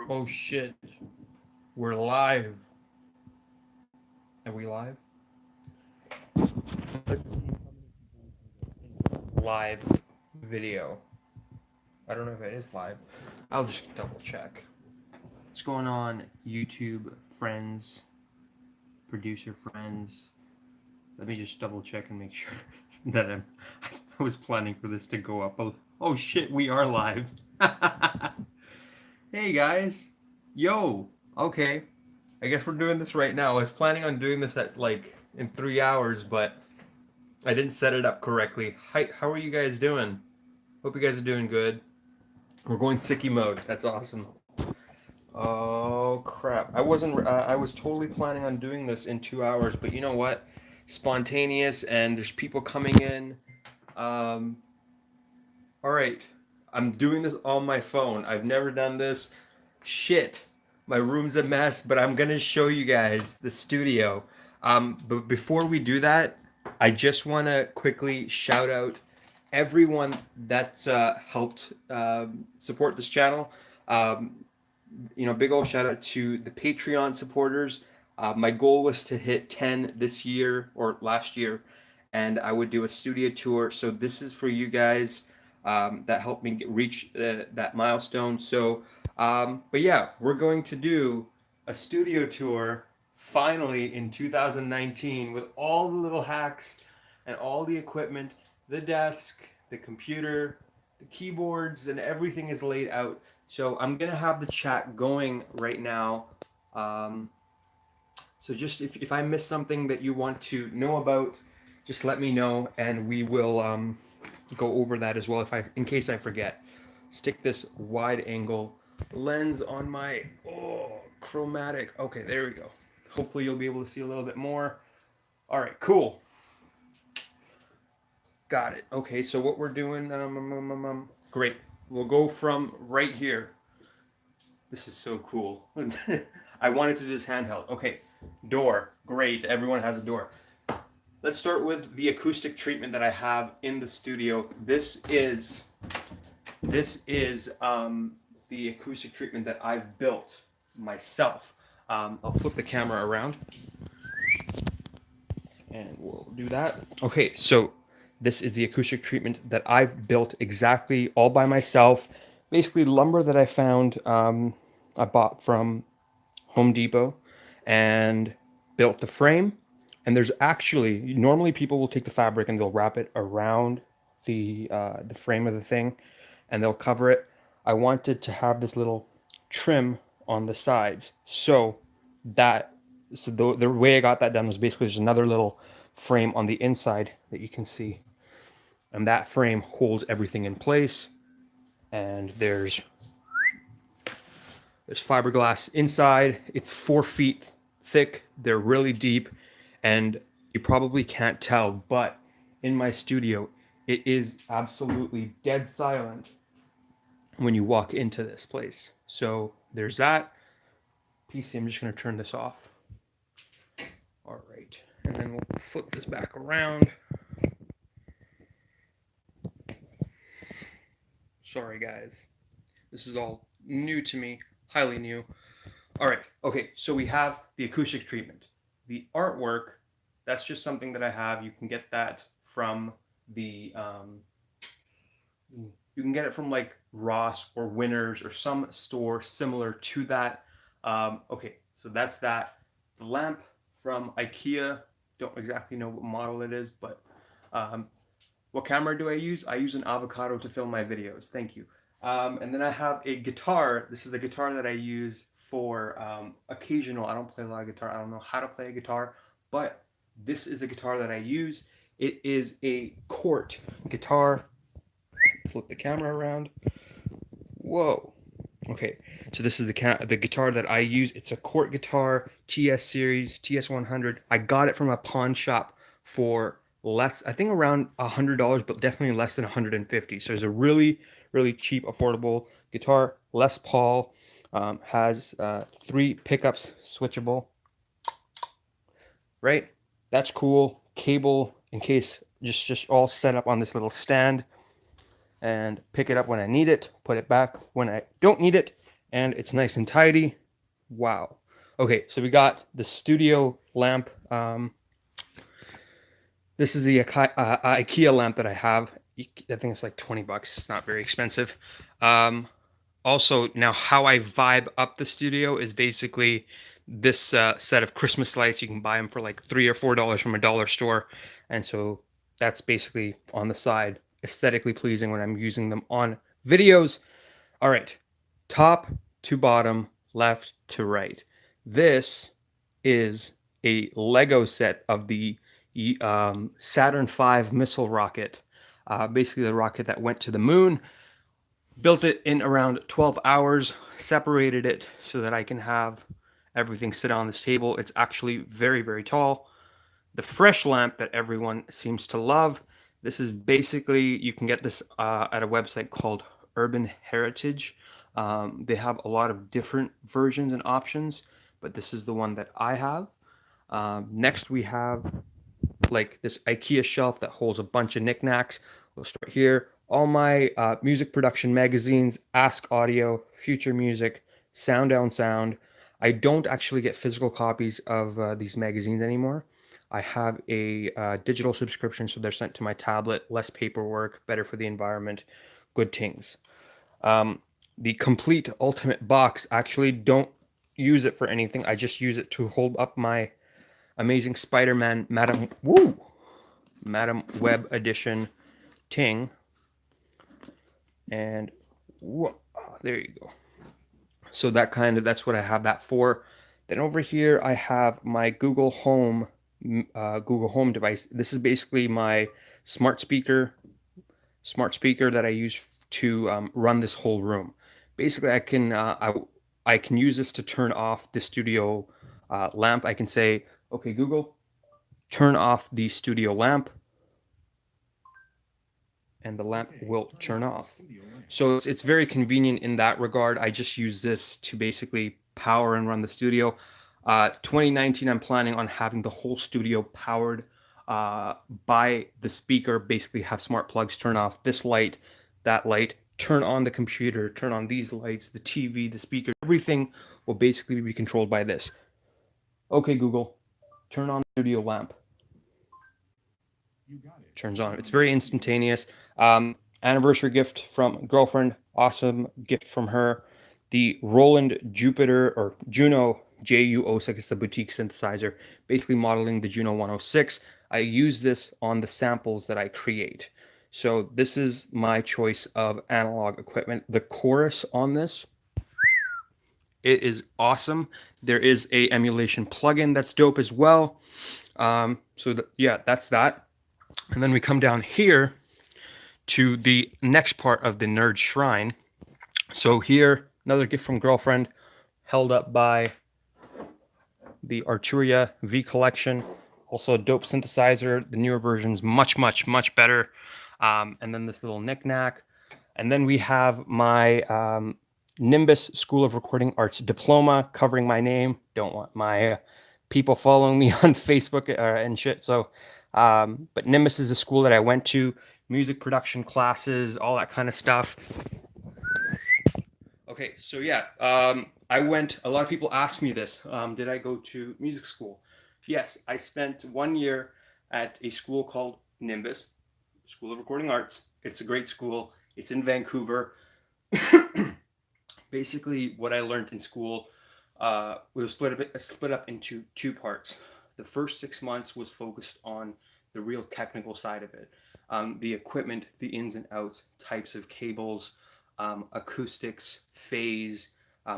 Oh shit. We're live. Are we live? Let's see how many people live video. I don't know if it is live. I'll just double check. What's going on, YouTube friends, producer friends? Let me just double check and make sure that I was planning for this to go up. Oh shit, we are live. Hey guys. Yo. Okay. I guess we're doing this right now. I was planning on doing this at like in 3 hours, but I didn't set it up correctly. Hi, how are you guys doing? Hope you guys are doing good. We're going sicky mode. That's awesome. Oh crap! I wasn't. I was totally planning on doing this in 2 hours, but you know what? Spontaneous, and there's people coming in. Um, all right, I'm doing this on my phone. I've never done this. Shit, my room's a mess, but I'm gonna show you guys the studio. But before we do that, I just want to quickly shout out everyone that's helped support this channel. Um, big old shout out to the Patreon supporters. My goal was to hit 10 this year or last year, and I would do a studio tour. So this is for you guys that helped me reach that milestone. So, but yeah, we're going to do a studio tour finally in 2019 with all the little hacks and all the equipment, the desk, the computer, the keyboards, and everything is laid out. So I'm gonna have the chat going right now. Um, so just if I miss something that you want to know about, just let me know, and we will go over that as well. In case I forget, stick this wide angle lens on my chromatic. Okay, there we go. Hopefully you'll be able to see a little bit more. All right, cool. Got it. Okay, so what we're doing, great. We'll go from right here. This is so cool. I wanted to do this handheld. Okay, door. Great. Everyone has a door. Let's start with the acoustic treatment that I have in the studio. This is the acoustic treatment that I've built myself. I'll flip the camera around, and we'll do that. Okay, so this is the acoustic treatment that I've built exactly all by myself. Basically, lumber that I found. I bought from Home Depot and built the frame. And there's actually, normally people will take the fabric and they'll wrap it around the frame of the thing and they'll cover it. I wanted to have this little trim on the sides. So the way I got that done was basically just another little frame on the inside that you can see. And that frame holds everything in place. And there's fiberglass inside. It's 4 feet thick. They're really deep, and you probably can't tell, but in my studio, it is absolutely dead silent when you walk into this place. So there's that. PC, I'm just going to turn this off. All right. And then we'll flip this back around. Sorry, guys. This is all new to me, highly new. All right. Okay. So we have the acoustic treatment. The artwork, that's just something that I have. You can get that from the, you can get it from like Ross or Winners or some store similar to that. Okay. So that's that. The lamp from IKEA. Don't exactly know what model it is, but what camera do I use? I use an Avocado to film my videos. Thank you. And then I have a guitar. This is the guitar that I use for occasional. I don't play a lot of guitar. I don't know how to play a guitar, but this is the guitar that I use. It is a Cort guitar. Flip the camera around. Whoa. Okay, so this is the guitar that I use. It's a Cort guitar, TS series, TS100. I got it from a pawn shop for less, I think around $100, but definitely less than 150. So it's a really, really cheap, affordable guitar. Les Paul has 3 pickups, switchable. Right? That's cool. Cable in case, just all set up on this little stand. And pick it up when I need it, put it back when I don't need it, and it's nice and tidy. Wow. Okay, so we got the studio lamp. This is the IKEA lamp that I have. I think it's like 20 bucks. It's not very expensive. Also, now how I vibe up the studio is basically this set of Christmas lights. You can buy them for like $3 or $4 from a dollar store. And so that's basically on the side, aesthetically pleasing when I'm using them on videos. All right, top to bottom, left to right. This is a Lego set of the Saturn V missile rocket, basically the rocket that went to the moon. Built it in around 12 hours, separated it so that I can have everything sit on this table. It's actually very, very tall. The fresh lamp that everyone seems to love. This is basically, you can get this at a website called Urban Heritage. They have a lot of different versions and options, but this is the one that I have. Next, we have like this IKEA shelf that holds a bunch of knickknacks. We'll start here. All my music production magazines, Ask Audio, Future Music, Sound Down Sound. I don't actually get physical copies of these magazines anymore. I have a digital subscription, so they're sent to my tablet. Less paperwork, better for the environment, good things. The complete ultimate box, actually don't use it for anything. I just use it to hold up my Amazing Spider-Man Madam Web edition ting. And whoa, there you go. So that's what I have that for. Then over here I have my Google Home device. This is basically my smart speaker that I use to run this whole room. Basically, I can use this to turn off the studio lamp. I can say, okay, Google, turn off the studio lamp, and the lamp will turn off. So it's very convenient in that regard. I just use this to basically power and run the studio. 2019, I'm planning on having the whole studio powered by the speaker. Basically have smart plugs turn off this light, that light, turn on the computer, turn on these lights, the TV, the speaker. Everything will basically be controlled by this. Okay, Google, turn on the studio lamp. Turns on. It's very instantaneous. Anniversary gift from girlfriend. Awesome gift from her. The Roland Jupiter or Juno JU06 is a boutique synthesizer, basically modeling the Juno 106. I use this on the samples that I create. So this is my choice of analog equipment. The chorus on this, it is awesome. There is a emulation plugin that's dope as well. Yeah, that's that. And then we come down here to the next part of the nerd shrine. So here, another gift from girlfriend, held up by the Arturia V collection. Also a dope synthesizer. The newer version's much, much, much better. And then this little knickknack. And then we have my Nimbus School of Recording Arts diploma covering my name. Don't want my people following me on Facebook and shit. So, but Nimbus is a school that I went to, music production classes, all that kind of stuff. Okay, so yeah, I went, a lot of people ask me this, did I go to music school? Yes, I spent 1 year at a school called Nimbus, School of Recording Arts. It's a great school. It's in Vancouver. Basically, what I learned in school was split up into two parts. The first 6 months was focused on the real technical side of it. The equipment, the ins and outs, types of cables, acoustics, phase,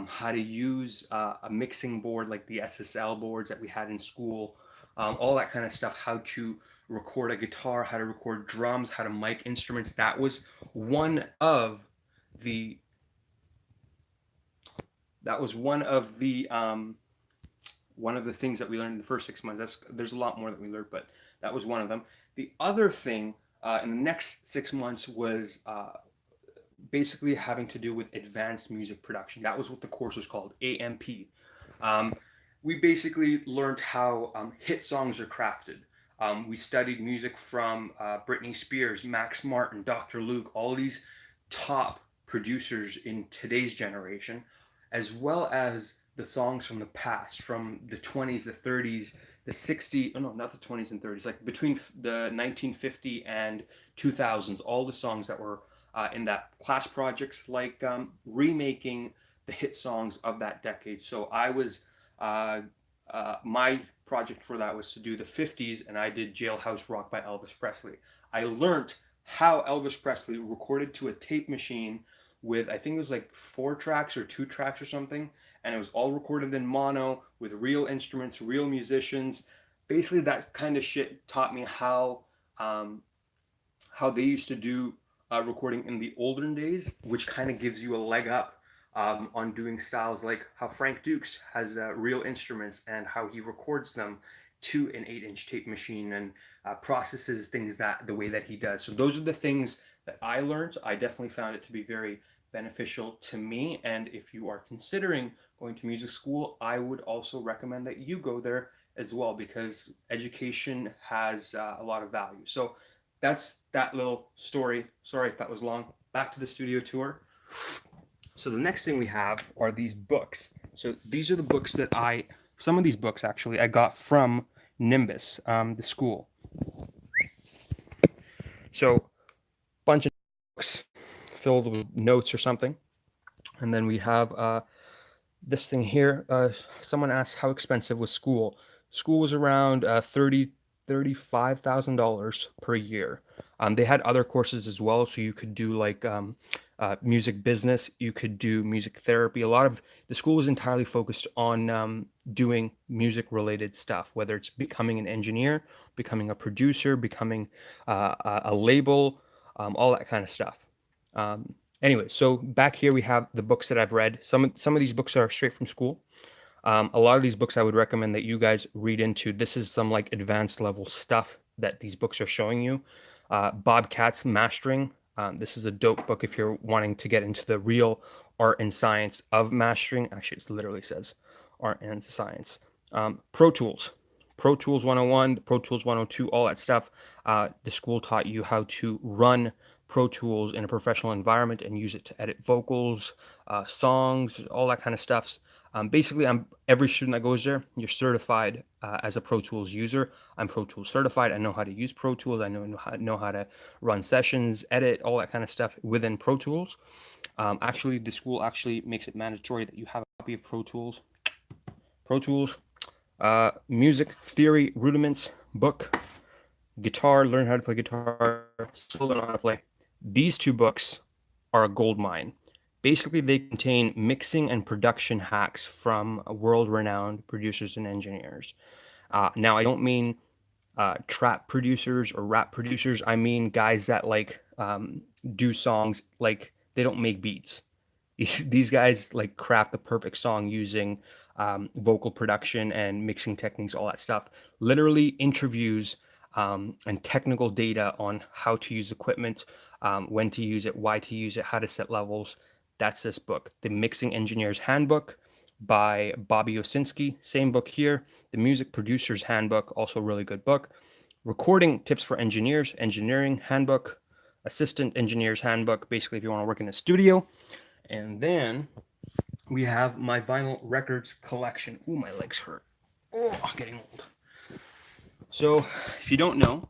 how to use a mixing board like the SSL boards that we had in school, all that kind of stuff, how to record a guitar, how to record drums, how to mic instruments. That was one of the things that we learned in the first 6 months. There's a lot more that we learned, but that was one of them. The other thing in the next 6 months was basically having to do with advanced music production. That was what the course was called, AMP. We basically learned how hit songs are crafted. We studied music from Britney Spears, Max Martin, Dr. Luke, all these top producers in today's generation. as well as the songs from the past, from the 20s, the 30s, the 60s, oh no, not the 20s and 30s, like between the 1950 and 2000s, all the songs that were in that class projects, like remaking the hit songs of that decade. So I was, my project for that was to do the 50s, and I did Jailhouse Rock by Elvis Presley. I learned how Elvis Presley recorded to a tape machine with, I think it was like 4 tracks or 2 tracks or something, and it was all recorded in mono with real instruments, real musicians. Basically, that kind of shit taught me how they used to do recording in the olden days, which kind of gives you a leg up on doing styles like how Frank Dukes has real instruments and how he records them to an 8-inch tape machine and processes things that the way that he does. So those are the things that I learned. I definitely found it to be very beneficial to me. And if you are considering going to music school, I would also recommend that you go there as well, because education has a lot of value. So that's that little story. Sorry if that was long. Back to the studio tour. So the next thing we have are these books. So these are the books that some of these books actually I got from Nimbus, the school. So bunch of books filled with notes or something. And then we have this thing here. Someone asked how expensive was school. School was around $35,000 per year. They had other courses as well, so you could do like music business, you could do music therapy. A lot of the school was entirely focused on doing music related stuff, whether it's becoming an engineer, becoming a producer, becoming a label, all that kind of stuff. Anyway, so back here we have the books that I've read. Some of these books are straight from school. A lot of these books I would recommend that you guys read into. This is some like advanced level stuff that these books are showing you. Bob Katz Mastering. This is a dope book if you're wanting to get into the real art and science of mastering. Actually, it literally says art and science. Pro Tools. Pro Tools 101, Pro Tools 102, all that stuff. The school taught you how to run Pro Tools in a professional environment and use it to edit vocals, songs, all that kind of stuff. Basically, every student that goes there, you're certified as a Pro Tools user. I'm Pro Tools certified. I know how to use Pro Tools. I know how to run sessions, edit, all that kind of stuff within Pro Tools. Actually, the school actually makes it mandatory that you have a copy of Pro Tools. Pro Tools, music theory rudiments book, guitar, learn how to play guitar, still don't know how to play. These 2 books are a gold mine. Basically, they contain mixing and production hacks from world-renowned producers and engineers. Now, I don't mean trap producers or rap producers. I mean guys that like do songs, like they don't make beats. These guys like craft the perfect song using vocal production and mixing techniques, all that stuff. Literally interviews and technical data on how to use equipment, when to use it, why to use it, how to set levels. That's this book, The Mixing Engineer's Handbook by Bobby Osinski. Same book here. The Music Producer's Handbook, also a really good book. Recording Tips for Engineers, Engineering Handbook, Assistant Engineer's Handbook, basically if you want to work in a studio. And then we have my vinyl records collection. Ooh, my legs hurt. Oh, I'm getting old. So if you don't know,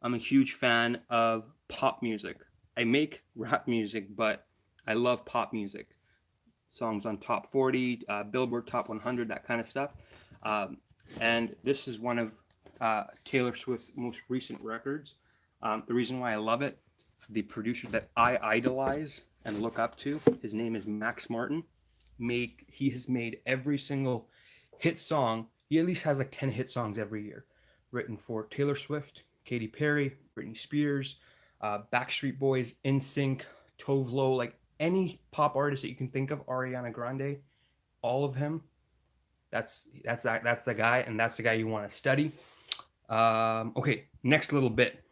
I'm a huge fan of pop music. I make rap music, but I love pop music. Songs on Top 40, Billboard Top 100, that kind of stuff. And this is one of Taylor Swift's most recent records. The reason why I love it, the producer that I idolize and look up to, his name is Max Martin. He has made every single hit song. He at least has like 10 hit songs every year, written for Taylor Swift, Katy Perry, Britney Spears, Backstreet Boys, NSYNC, Tove Lo, like any pop artist that you can think of, Ariana Grande, all of him. That's the guy, and that's the guy you want to study. Okay, next little bit.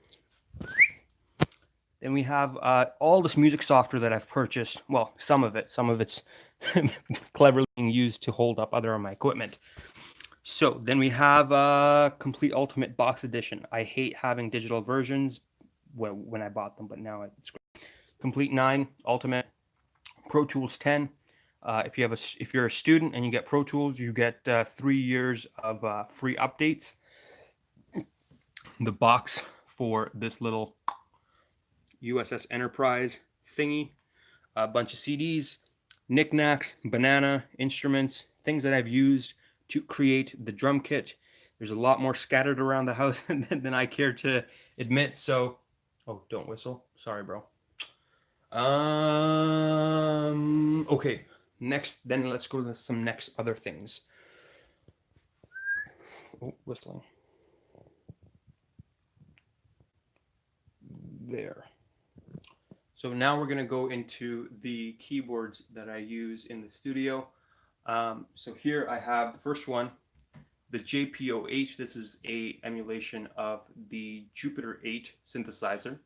Then we have all this music software that I've purchased. Well, some of it's cleverly being used to hold up other of my equipment. So then we have Complete Ultimate Box Edition. I hate having digital versions when I bought them, but now it's great. Complete 9 Ultimate, Pro Tools 10, If you're a student and you get Pro Tools, you get 3 years of free updates. The box for this little USS Enterprise thingy, a bunch of CDs, knickknacks, banana, instruments, things that I've used to create the drum kit. There's a lot more scattered around the house than I care to admit. So, oh, don't whistle. Sorry, bro. Okay. Next, then let's go to some next other things. Oh, whistling. There. So now we're going to go into the keyboards that I use in the studio. So here I have the first one, the JP-08. This is a emulation of the Jupiter 8 synthesizer.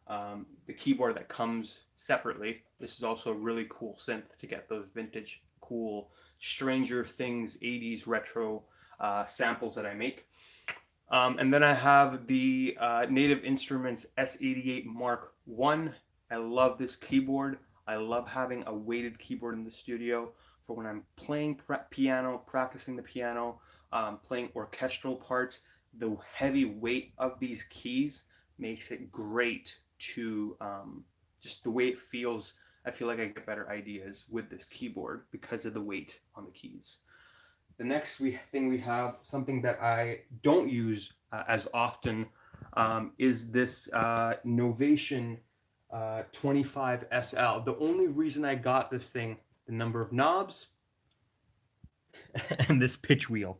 The keyboard that comes separately. This is also a really cool synth to get those vintage, cool Stranger Things 80s retro samples that I make. And then I have the Native Instruments S88 Mark I. I love this keyboard. I love having a weighted keyboard in the studio for when I'm playing piano, practicing the piano, playing orchestral parts. The heavy weight of these keys makes it great to just the way it feels. I feel like I get better ideas with this keyboard because of the weight on the keys. The next thing we have, something that I don't use as often, is this Novation 25SL. The only reason I got this thing, the number of knobs and this pitch wheel.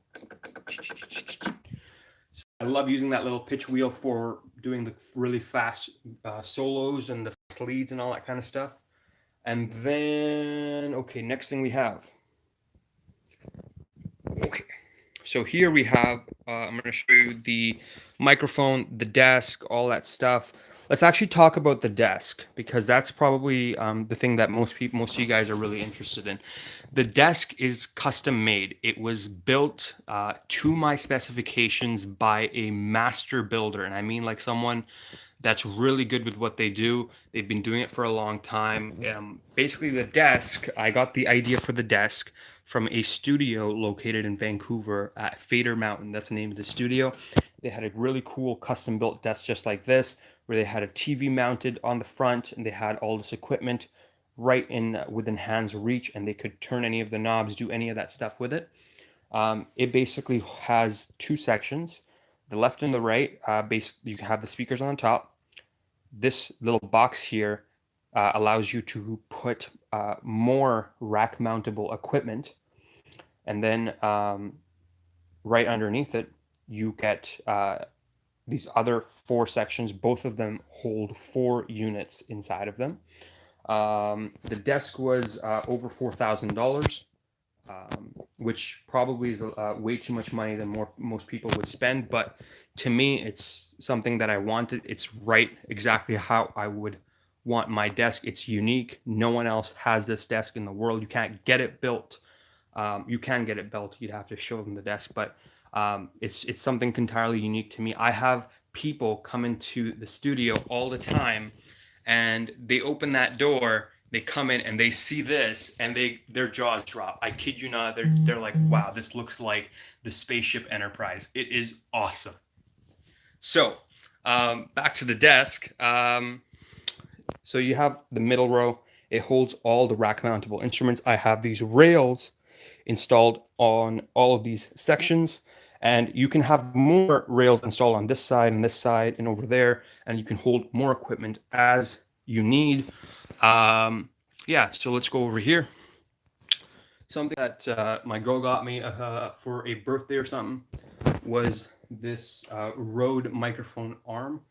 So I love using that little pitch wheel for doing the really fast solos and the fast leads and all that kind of stuff. And then, okay, next thing we have. Okay, so here we have, I'm going to show you the microphone, the desk, all that stuff. Let's actually talk about the desk because that's probably the thing that most of you guys are really interested in. The desk is custom made. It was built to my specifications by a master builder, and I mean like someone that's really good with what they do. They've been doing it for a long time. Basically, the desk, I got the idea for the desk from a studio located in Vancouver at Fader Mountain. That's the name of the studio. They had a really cool custom built desk just like this, where they had a TV mounted on the front and they had all this equipment right in within hand's reach, and they could turn any of the knobs, do any of that stuff with it. It basically has two sections, the left and the right. You have the speakers on the top. This little box here allows you to put more rack mountable equipment, and then right underneath it you get these other four sections. Both of them hold 4 units inside of them. The desk was over $4,000, which probably is way too much money than most people would spend, but to me it's something that I wanted. It's right exactly how I would want my desk. It's unique. No one else has this desk in the world. You can't get it built. You can get it built. You'd have to show them the desk, but it's something entirely unique to me. I have people come into the studio all the time, and they open that door, they come in and they see this, and their jaws drop. I kid you not. They're like, wow, this looks like the Spaceship Enterprise. It is awesome. So back to the desk. So you have the middle row. It holds all the rack mountable instruments. I have these rails installed on all of these sections, and you can have more rails installed on this side and over there, and you can hold more equipment as you need. Yeah, so let's go over here. Something that my girl got me for a birthday or something was this Rode microphone arm.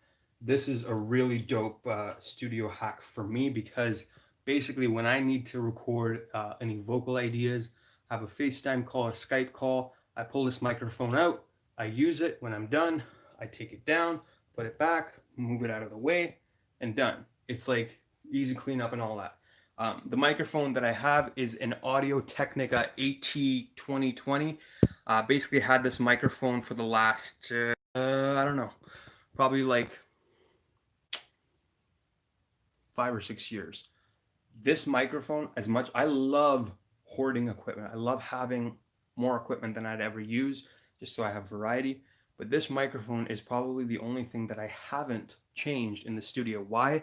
This is a really dope studio hack for me, because basically when I need to record any vocal ideas, have a FaceTime call, a Skype call, I pull this microphone out, I use it. When I'm done, I take it down, put it back, move it out of the way, and done. It's like easy cleanup and all that. The microphone that I have is an Audio-Technica AT2020. Basically had this microphone for the last, I don't know, probably like 5 or 6 years. This microphone, as much I love hoarding equipment. I love having more equipment than I'd ever use, just so I have variety. But this microphone is probably the only thing that I haven't changed in the studio. Why?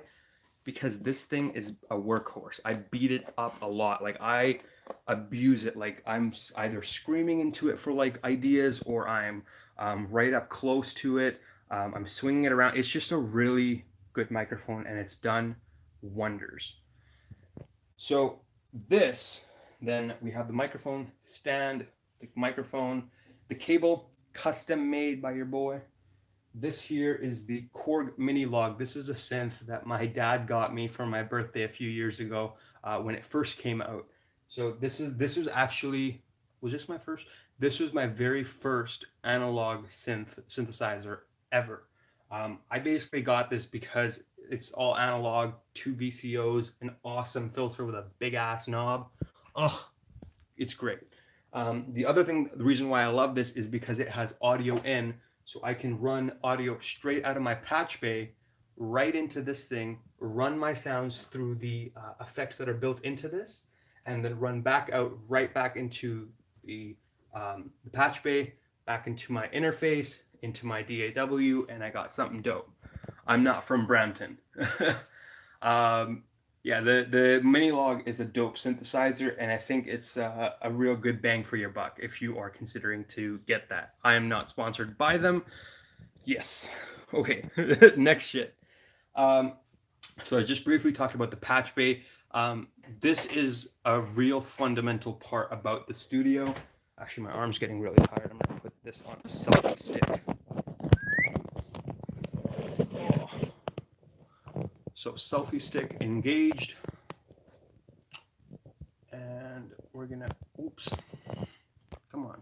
Because this thing is a workhorse. I beat it up a lot. Like, I abuse it. Like, I'm either screaming into it for like ideas, or I'm right up close to it. I'm swinging it around. It's just a really good microphone, and it's done wonders. So this, then we have the microphone stand, the microphone, the cable, custom made by your boy. This here is the Korg Mini-Log. This is a synth that my dad got me for my birthday a few years ago when it first came out. So this was actually, was this my first? This was my very first analog synthesizer ever. I basically got this because it's all analog, 2 VCOs, an awesome filter with a big ass knob. Oh, it's great. The reason why I love this is because it has audio in, so I can run audio straight out of my patch bay right into this thing, run my sounds through the effects that are built into this, and then run back out right back into the patch bay, back into my interface, into my DAW, and I got something dope. I'm not from Brampton. Yeah, the Mini-Log is a dope synthesizer, and I think it's a real good bang for your buck if you are considering to get that. I am not sponsored by them. Yes. Okay, next shit. So I just briefly talked about the patch bay. This is a real fundamental part about the studio. Actually, my arm's getting really tired. I'm gonna put this on a selfie stick. So selfie stick engaged, and we're gonna, oops, come on.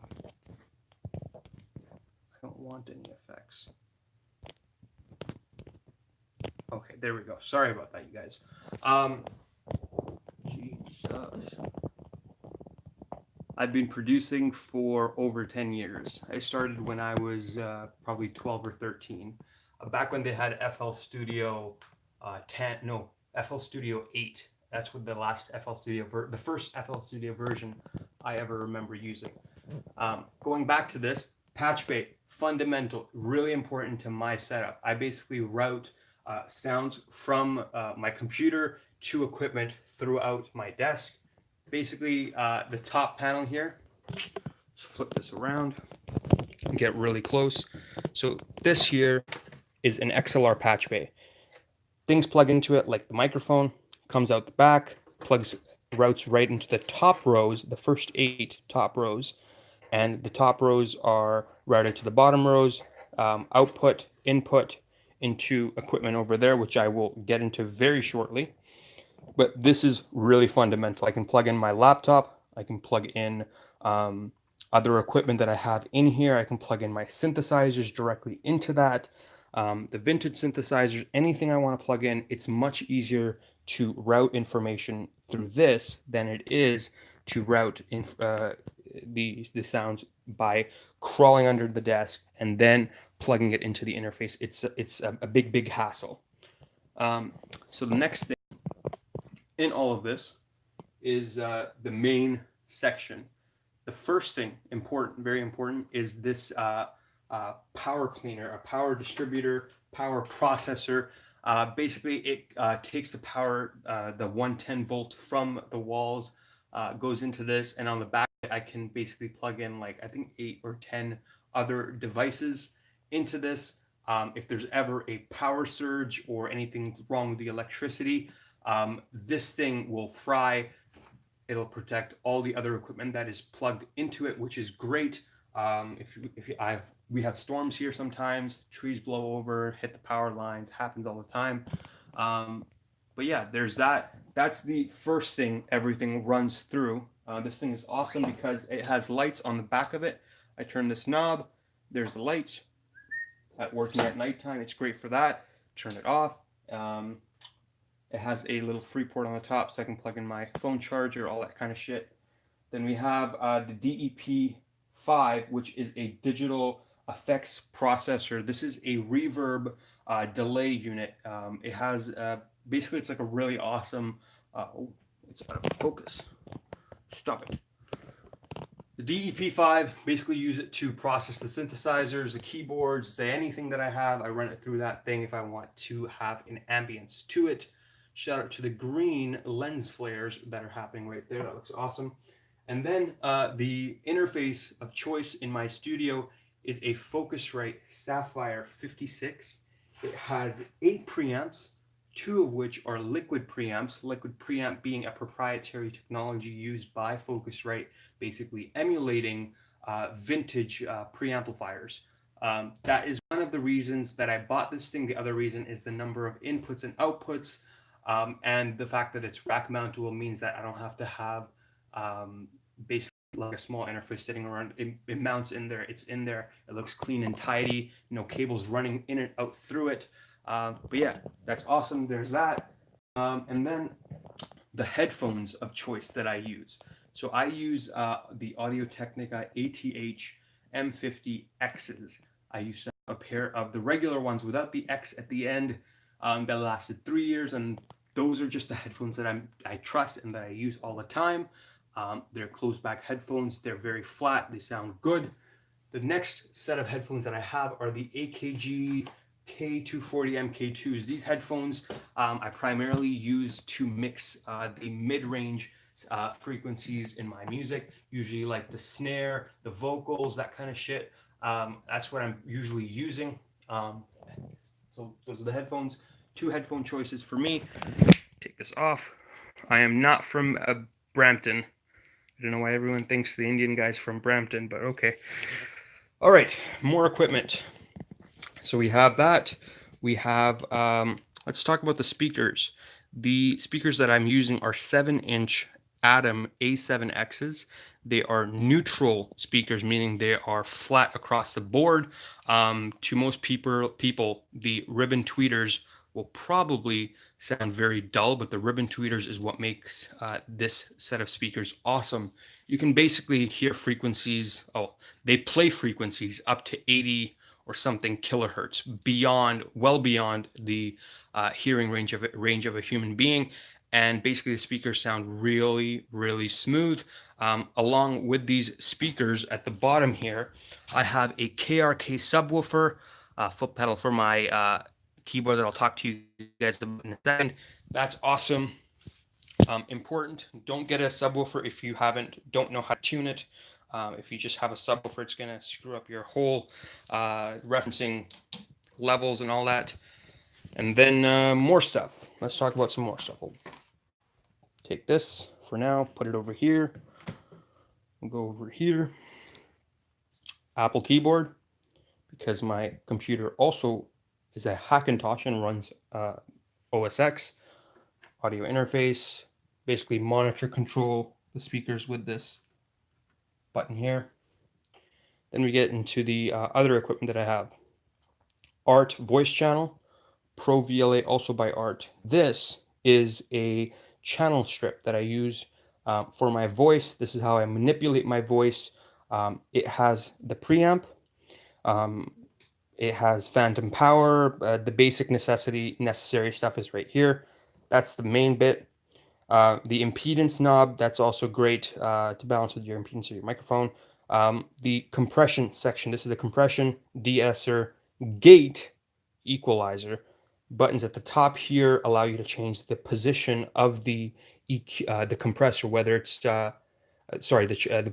I don't want any effects. Okay, there we go. Sorry about that, you guys. Jesus. I've been producing for over 10 years. I started when I was probably 12 or 13. Back when they had FL Studio 10, no, FL Studio 8. That's what the last FL Studio, the first FL Studio version I ever remember using. Going back to this, patch bay, fundamental, really important to my setup. I basically route sounds from my computer to equipment throughout my desk. Basically, the top panel here, let's flip this around and get really close. So this here is an XLR patch bay. Things plug into it like the microphone, comes out the back, routes right into the top rows, the first 8 top rows, and the top rows are routed to the bottom rows, output, input into equipment over there, which I will get into very shortly. But this is really fundamental. I can plug in my laptop, I can plug in other equipment that I have in here, I can plug in my synthesizers directly into that. The vintage synthesizers, anything I want to plug in, it's much easier to route information through this than it is to route the sounds by crawling under the desk and then plugging it into the interface. It's a big hassle. So the next thing in all of this is the main section. The first thing, very important, is this power cleaner, a power distributor, power processor. Basically, it takes the power, the 110 volt from the walls, goes into this, and on the back, I can basically plug in like, I think 8 or 10 other devices into this. If there's ever a power surge or anything wrong with the electricity, this thing will fry. It'll protect all the other equipment that is plugged into it, which is great. We have storms here sometimes, trees blow over, hit the power lines, happens all the time. But yeah, there's that. That's the first thing everything runs through. This thing is awesome because it has lights on the back of it. I turn this knob, there's the lights. Working at nighttime, it's great for that. Turn it off. It has a little free port on the top, so I can plug in my phone charger, all that kind of shit. Then we have the DEP5, which is a digital effects processor. This is a reverb delay unit. It has basically, it's like a really awesome. It's out of focus. Stop it. The DEP5, basically use it to process the synthesizers, the keyboards, anything that I have. I run it through that thing if I want to have an ambience to it. Shout out to the green lens flares that are happening right there. That looks awesome. And then the interface of choice in my studio is a Focusrite Sapphire 56. It has 8 preamps, 2 of which are liquid preamps. Liquid preamp being a proprietary technology used by Focusrite, basically emulating vintage preamplifiers. That is one of the reasons that I bought this thing. The other reason is the number of inputs and outputs, and the fact that it's rack mountable means that I don't have to have basically like a small interface sitting around. It mounts in there. It's in there. It looks clean and tidy. No cables running in and out through it. But yeah, that's awesome. There's that. And then the headphones of choice that I use. So I use the Audio-Technica ATH M50Xs. I use a pair of the regular ones without the X at the end that lasted 3 years, and those are just the headphones that I trust and that I use all the time. They're closed back headphones. They're very flat. They sound good. The next set of headphones that I have are the AKG K240 MK2s. These headphones I primarily use to mix the mid-range frequencies in my music, usually like the snare, the vocals, that kind of shit. That's what I'm usually using. So those are the headphones. 2 headphone choices for me. Take this off. I am not from Brampton. I don't know why everyone thinks the Indian guy's from Brampton, but okay. All right, more equipment. So we have that. We have, let's talk about the speakers. The speakers that I'm using are 7-inch Adam A7Xs. They are neutral speakers, meaning they are flat across the board. To most people, the ribbon tweeters will probably sound very dull, but the ribbon tweeters is what makes this set of speakers awesome. You can basically hear frequencies. Oh, they play frequencies up to 80 or something kilohertz, well beyond the hearing range of a human being. And basically the speakers sound really, really smooth. Along with these speakers at the bottom here, I have a KRK subwoofer, foot pedal for my keyboard that I'll talk to you guys about in a second. That's awesome. Important, don't get a subwoofer if you don't know how to tune it. If you just have a subwoofer, it's going to screw up your whole referencing levels and all that. And then more stuff. Let's talk about some more stuff. We'll take this for now, put it over here. We'll go over here. Apple keyboard, because my computer also is a Hackintosh and runs OS X. Audio interface, basically monitor control the speakers with this button here. Then we get into the other equipment that I have. Art voice channel, Pro VLA, also by Art. This is a channel strip that I use for my voice. This is how I manipulate my voice. It has the preamp. It has phantom power. The basic necessary stuff is right here. That's the main bit. The impedance knob, that's also great to balance with your impedance of your microphone. The compression section, this is the compression, de-esser, gate, equalizer. Buttons at the top here allow you to change the position of the compressor, whether it's, the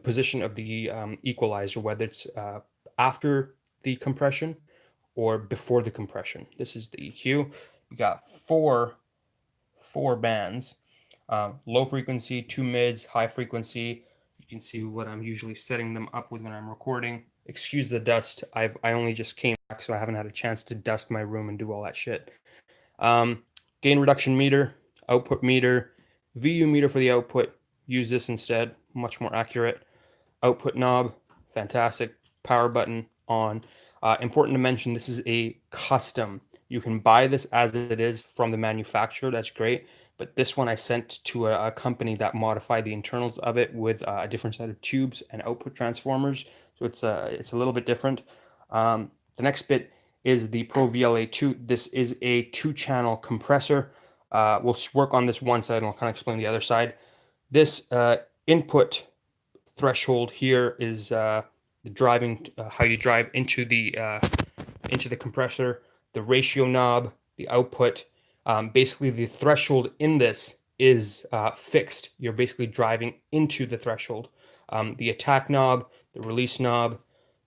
position of the equalizer, whether it's after the compression or before the compression. This is the EQ. You got four bands. Low frequency, 2 mids, high frequency. You can see what I'm usually setting them up with when I'm recording. Excuse the dust. I only just came back, so I haven't had a chance to dust my room and do all that shit. Gain reduction meter, output meter, VU meter for the output. Use this instead, much more accurate. Output knob, fantastic. Power button on. Important to mention, this is a custom. You can buy this as it is from the manufacturer. That's great. But this one I sent to a company that modified the internals of it with a different set of tubes and output transformers. So it's a little bit different. The next bit is the Pro VLA 2. This is a 2-channel compressor. We'll work on this one side and I'll kind of explain the other side. This input threshold here is the driving, how you drive into the compressor, the ratio knob, the output. Basically, the threshold in this is fixed. You're basically driving into the threshold. The attack knob, the release knob,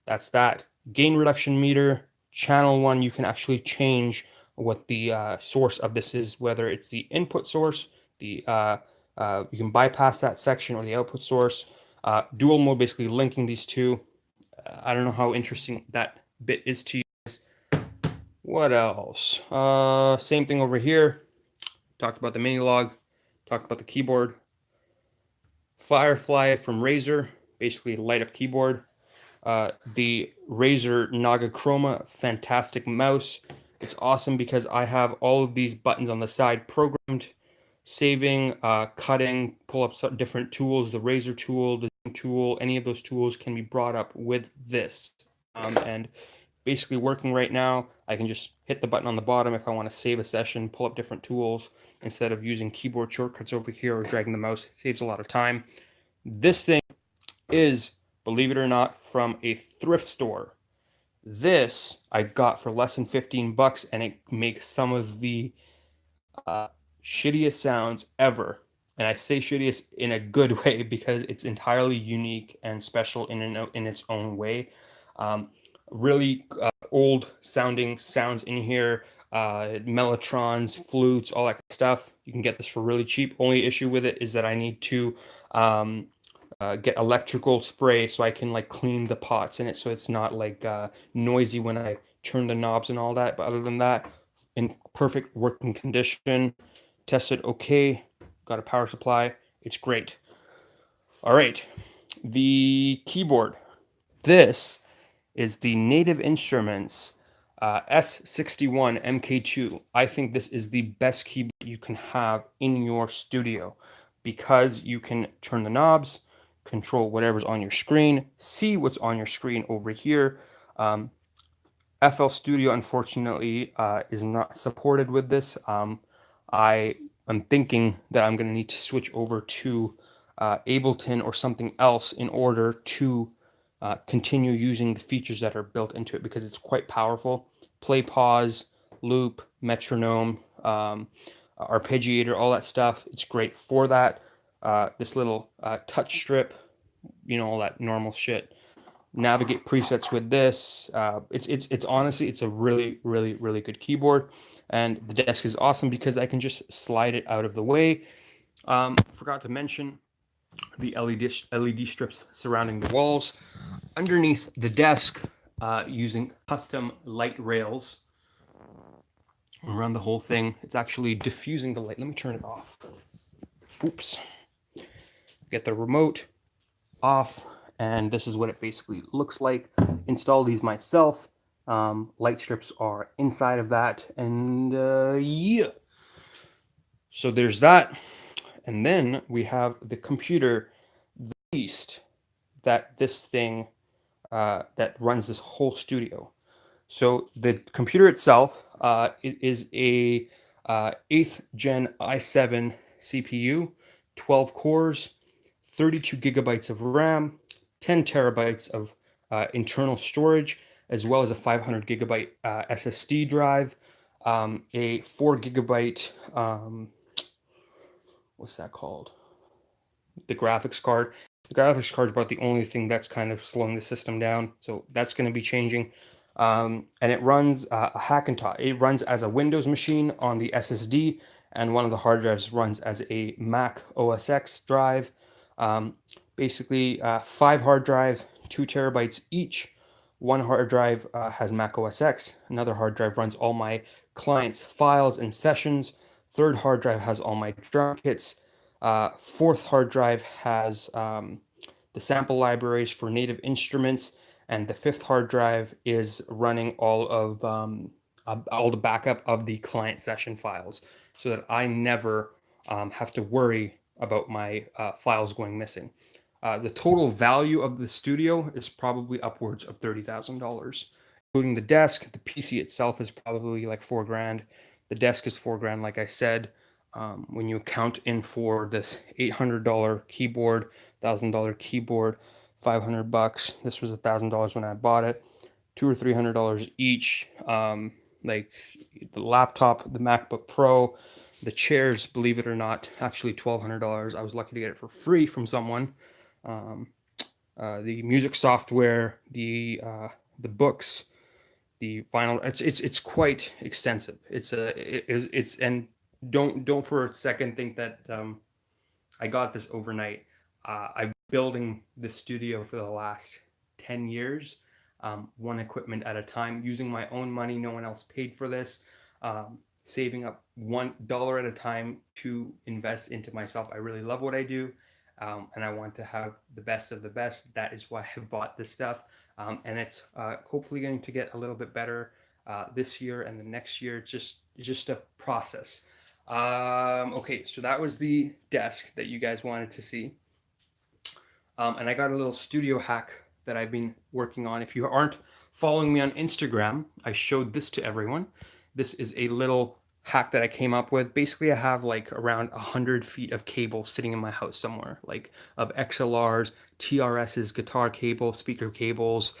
that's that. Gain reduction meter, channel 1, you can actually change what the source of this is, whether it's the input source, you can bypass that section, or the output source. Dual mode, basically linking these two. I don't know how interesting that bit is to you. What else? Same thing over here. Talked about the mini log. Talked about the keyboard. Firefly from Razer, basically light up keyboard. The Razer Naga Chroma, fantastic mouse. It's awesome because I have all of these buttons on the side programmed. Saving, cutting, pull up different tools, the Razer tool, the tool, any of those tools can be brought up with this. And basically working right now, I can just hit the button on the bottom if I want to save a session, pull up different tools instead of using keyboard shortcuts over here or dragging the mouse. It saves a lot of time. This thing is, believe it or not, from a thrift store. This I got for less than 15 bucks, and it makes some of the shittiest sounds ever. And I say shittiest in a good way because it's entirely unique and special in its own way. Really old sounding sounds in here, mellotrons, flutes, all that stuff. You can get this for really cheap. Only issue with it is that I need to get electrical spray so I can like clean the pots in it, so it's not like noisy when I turn the knobs and all that. But other than that, in perfect working condition. Tested okay, got a power supply, it's great. All right, the keyboard. This is the Native Instruments S61 MK2. I think this is the best keyboard you can have in your studio because you can turn the knobs, control whatever's on your screen, see what's on your screen over here. FL Studio, unfortunately, is not supported with this. I am thinking that I'm going to need to switch over to Ableton or something else in order to continue using the features that are built into it because it's quite powerful. Play, pause, loop, metronome, arpeggiator, all that stuff. It's great for that. This little touch strip, you know, all that normal shit. Navigate presets with this. It's honestly, it's a really good keyboard, and the desk is awesome because I can just slide it out of the way. Forgot to mention the LED strips surrounding the walls. Underneath the desk, using custom light rails around the whole thing. It's actually diffusing the light. Let me turn it off. Oops. Get the remote off. And this is what it basically looks like. Install these myself. Light strips are inside of that. And yeah. So there's that. And then we have the computer, the beast that this thing, that runs this whole studio. So the computer itself it is a 8th gen i7 CPU, 12 cores, 32 gigabytes of RAM, 10 terabytes of internal storage, as well as a 500 gigabyte SSD drive, a 4 gigabyte, what's that called? The graphics card. The graphics card is about the only thing that's kind of slowing the system down, so that's going to be changing. And it runs a Hackintosh. It runs as a Windows machine on the SSD, and one of the hard drives runs as a Mac OS X drive. Basically, 5 hard drives, 2 terabytes each. One hard drive has Mac OS X. Another hard drive runs all my clients' files and sessions. Third hard drive has all my drum kits. Fourth hard drive has the sample libraries for Native Instruments, and the fifth hard drive is running all the backup of the client session files, so that I never have to worry about my files going missing. The total value of the studio is probably upwards of $30,000, including the desk. The PC itself is probably like $4,000. The desk is $4,000, like I said. when you account in for this $800 keyboard, $1,000 keyboard, $500. This was $1,000 when I bought it. $200 or $300 each. Like the laptop, the MacBook Pro, the chairs. Believe it or not, actually $1,200. I was lucky to get it for free from someone. Um, the music software, the books, the vinyl. It's quite extensive. It's and don't for a second think that I got this overnight. I've been building this studio for the last 10 years, one equipment at a time, using my own money. No one else paid for this. Saving up $1 at a time to invest into myself. I really love what I do, and I want to have the best of the best. That is why I've bought this stuff, and it's hopefully going to get a little bit better this year and the next year. It's just a process. Okay, so that was the desk that you guys wanted to see. And I got a little studio hack that I've been working on. If you aren't following me on Instagram, I showed this to everyone. This is a little hack that I came up with. Basically, I have like around 100 feet of cable sitting in my house somewhere, like of XLRs, TRSs, guitar cable, speaker cables,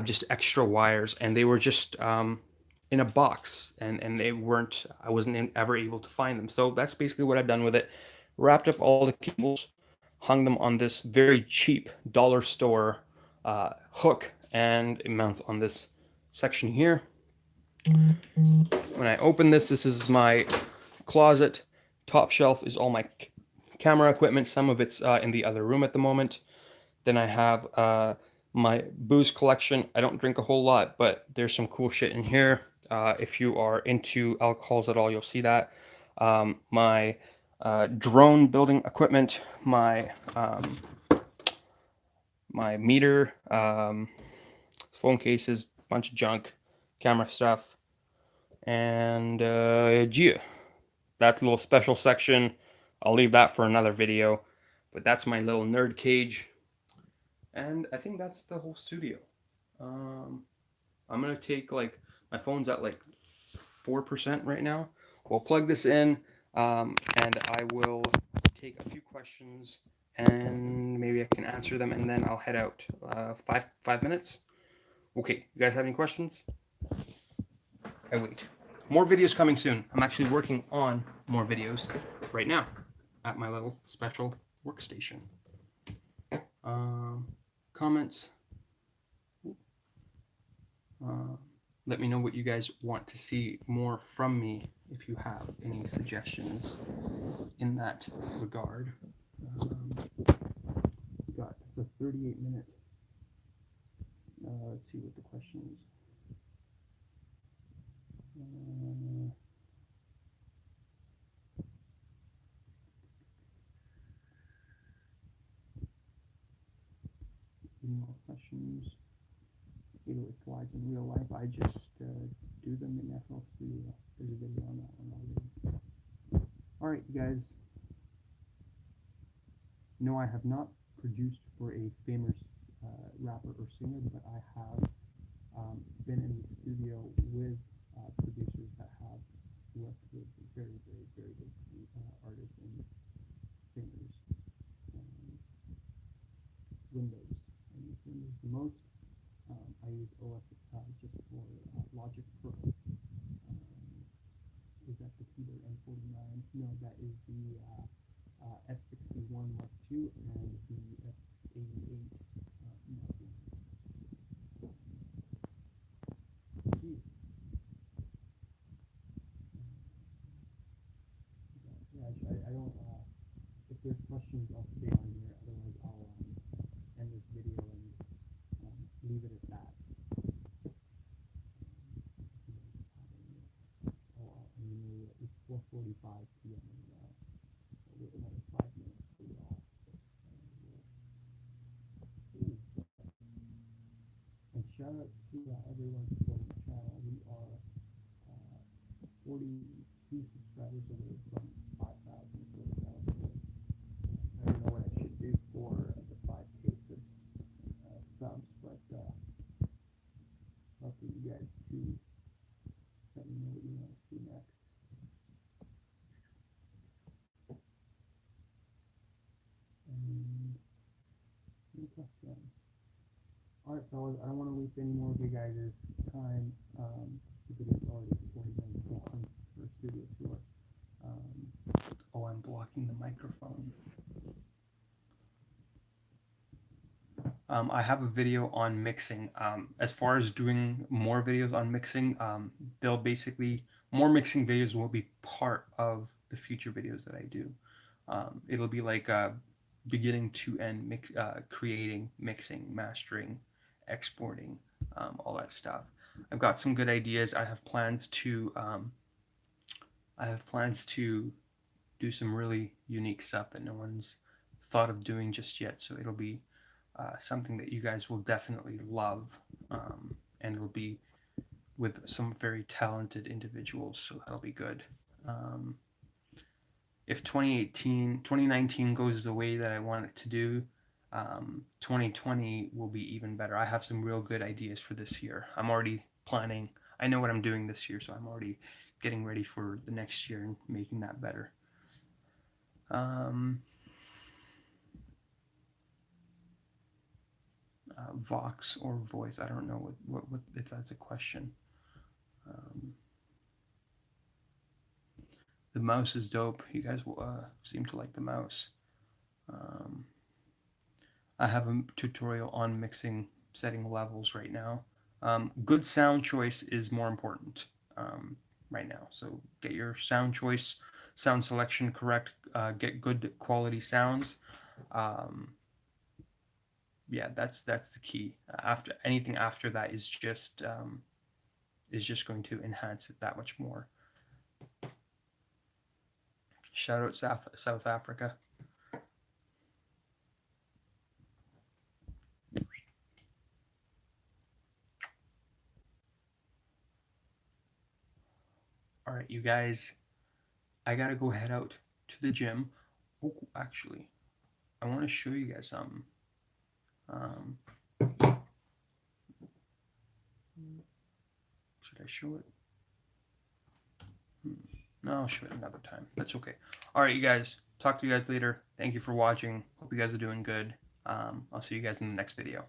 just extra wires. And they were just in a box, and they weren't, I wasn't ever able to find them. So that's basically what I've done with it. Wrapped up all the cables, hung them on this very cheap dollar store hook, and it mounts on this section here. When I open this, this is my closet. Top shelf is all my camera equipment. Some of it's in the other room at the moment. Then I have my booze collection. I don't drink a whole lot, but there's some cool shit in here. If you are into alcohols at all, you'll see that. My drone building equipment, my meter, phone cases, bunch of junk, camera stuff, and Gia. That little special section, I'll leave that for another video. But that's my little nerd cage, and I think that's the whole studio. Um, I'm gonna take like my phone's at like 4% right now. We'll plug this in, and I will take a few questions, and maybe I can answer them, and then I'll head out. Five minutes. Okay, you guys have any questions? I wait. More videos coming soon. I'm actually working on more videos right now at my little special workstation. Um, Comments. Uh, Let me know what you guys want to see more from me if you have any suggestions in that regard. We got it's a 38-minute. Let's see what the question is. Any more questions? Halo slides in real life. I just do them in FL Studio. There's a video on that one already. Alright, you guys. No, I have not produced for a famous rapper or singer, but I have been in the studio with producers that have worked with very, very, very big artists and singers. Windows. I use Windows the most. I use OS just for Logic Pro. Is that the keyboard M49? No, that is the F61 Mark II and the F88 Mark I. Yeah, I don't. If there's questions, I'll stay on here. Otherwise, I'll end this video and leave it at that. It's 4:45 p.m. now. So we have another 5 minutes to get off. And shout out to everyone supporting the channel. We are 42 subscribers away from 5,000. So I don't know what I should do for the 5K subs, but love for you guys to let me know what you want to see next. fellas, I don't want to waste any more of you guys' time. The video's already 40 minutes long for a studio tour. Oh, I'm blocking the microphone. I have a video on mixing. As far as doing more videos on mixing, they'll basically, more mixing videos will be part of the future videos that I do. It'll be like beginning to end creating, mixing, mastering, exporting, all that stuff. I've got some good ideas. I have plans to do some really unique stuff that no one's thought of doing just yet. So it'll be something that you guys will definitely love, and it'll be with some very talented individuals. So that'll be good. If 2019 goes the way that I want it to do, 2020 will be even better. I have some real good ideas for this year. I'm already planning. I know what I'm doing this year, so I'm already getting ready for the next year and making that better. Vox or voice. I don't know what if that's a question. The mouse is dope. You guys will seem to like the mouse. I have a tutorial on mixing, setting levels right now. Good sound choice is more important right now. So get your sound choice, sound selection correct. Get good quality sounds. Yeah, that's the key. After anything after that is just going to enhance it that much more. Shout out South Africa. All right, you guys, I gotta go head out to the gym. Oh, actually, I want to show you guys something. Should I show it? No, I'll show it another time. That's okay. All right, you guys. Talk to you guys later. Thank you for watching. Hope you guys are doing good. I'll see you guys in the next video.